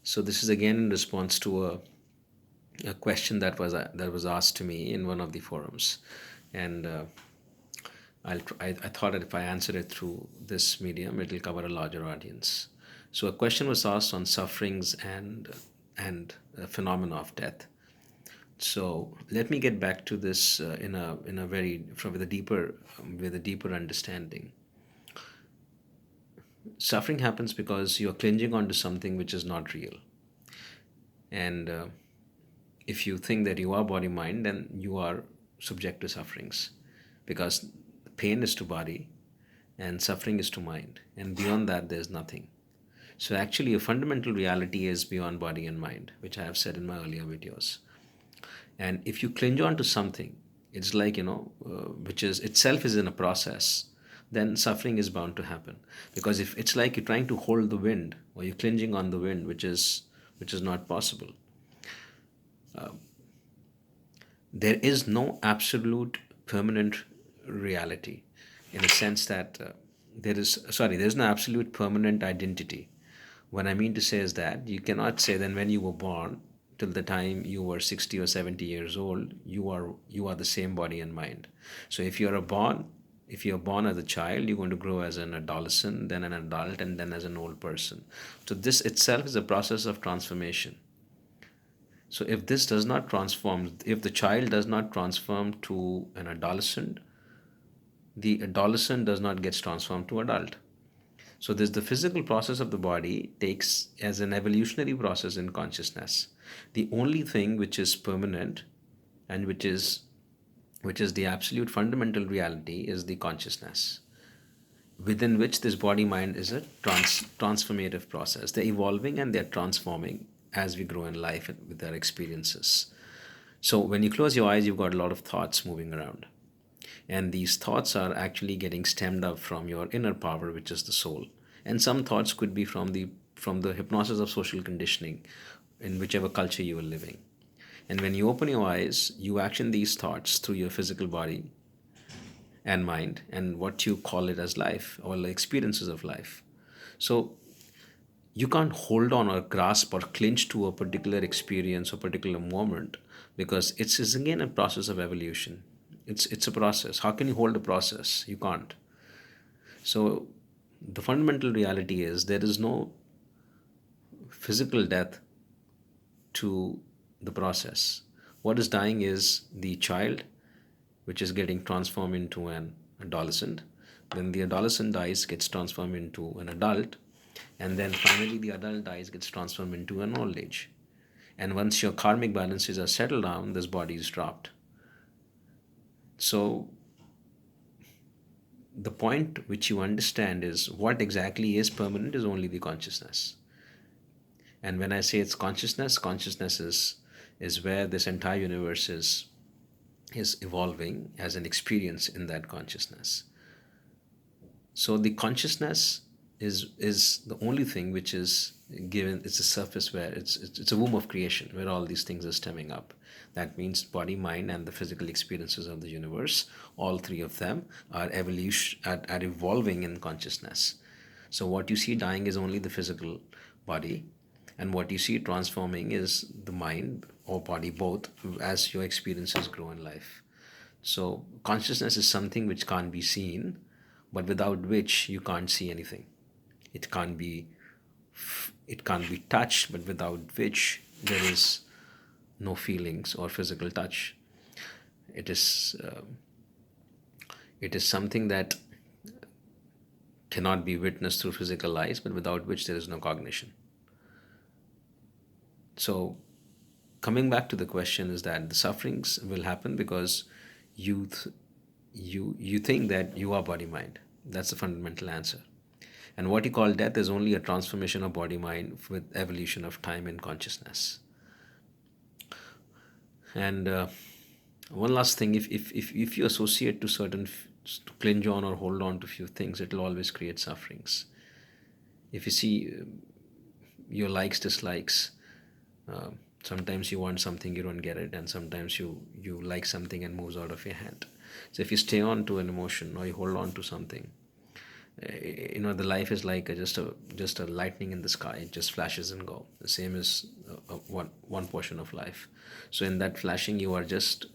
So this is again in response to a question that was asked to me in one of the forums, and I thought that if I answer it through this medium, it will cover a larger audience. So a question was asked on sufferings and phenomena of death. So let me get back to this in a very from with a deeper understanding. Suffering happens because you're clinging onto something which is not real, and if you think that you are body mind, then you are subject to sufferings, because pain is to body and suffering is to mind, and beyond that there's nothing. So actually a fundamental reality is beyond body and mind, which I have said in my earlier videos. And if you cling on to something, it's like, which is itself is in a process, then suffering is bound to happen. Because if it's like you're trying to hold the wind, or you're clinging on the wind, which is not possible. There is no absolute permanent reality, in a sense that there's no absolute permanent identity. What I mean to say is that you cannot say then when you were born till the time you were 60 or 70 years old, you are the same body and mind. So if you're born as a child, you're going to grow as an adolescent, then an adult, and then as an old person. So this itself is a process of transformation. So if this does not transform, if the child does not transform to an adolescent, the adolescent does not get transformed to adult. So this the physical process of the body takes as an evolutionary process in consciousness. The only thing which is permanent and which is the absolute fundamental reality is the consciousness, within which this body mind is a transformative process. They're evolving and they're transforming as we grow in life with our experiences. So when you close your eyes, you've got a lot of thoughts moving around. And these thoughts are actually getting stemmed up from your inner power, which is the soul. And some thoughts could be from the hypnosis of social conditioning in whichever culture you are living. And when you open your eyes, you action these thoughts through your physical body and mind and what you call it as life or the experiences of life. So you can't hold on or grasp or clinch to a particular experience or particular moment, because it's again a process of evolution. It's a process. How can you hold a process? You can't. So the fundamental reality is there is no physical death to the process. What is dying is the child, which is getting transformed into an adolescent. Then the adolescent dies, gets transformed into an adult, and then finally the adult dies, gets transformed into an old age. And once your karmic balances are settled down, this body is dropped. So the point which you understand is what exactly is permanent is only the consciousness. And when I say it's consciousness, consciousness is where this entire universe is evolving as an experience in that consciousness. So the consciousness is the only thing which is given. It's a surface where it's a womb of creation where all these things are stemming up. That means body, mind, and the physical experiences of the universe. All three of them are are evolving in consciousness. So what you see dying is only the physical body, and what you see transforming is the mind or body, both, as your experiences grow in life. So consciousness is something which can't be seen, but without which you can't see anything. It can't be touched, but without which there is no feelings or physical touch. It is something that cannot be witnessed through physical eyes, but without which there is no cognition. So coming back to the question is that the sufferings will happen because you think that you are body mind. That's the fundamental answer. And what you call death is only a transformation of body mind with evolution of time and consciousness. And one last thing, if you associate to to cling on or hold on to few things, it will always create sufferings. If you see your likes, dislikes, uh, sometimes you want something, you don't get it, and sometimes you like something and moves out of your hand. So if you stay on to an emotion or you hold on to something, The life is like just a lightning in the sky. It just flashes and go. The same is one portion of life. So in that flashing, you are just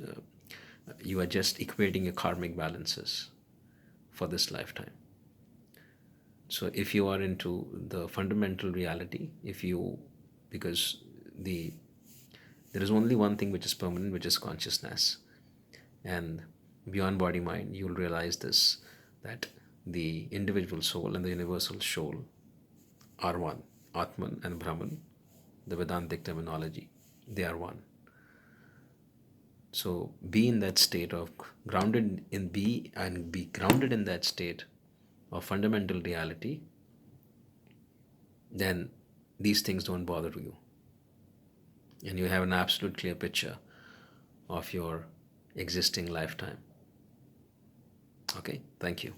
equating your karmic balances for this lifetime. So if you are into the fundamental reality, if you because the there is only one thing which is permanent, which is consciousness. And beyond body mind, you'll realize this, that the individual soul and the universal soul are one. Atman and Brahman, the Vedantic terminology, they are one. So be in that state of grounded in be grounded in that state of fundamental reality, then these things don't bother you. And you have an absolute clear picture of your existing lifetime. Okay, thank you.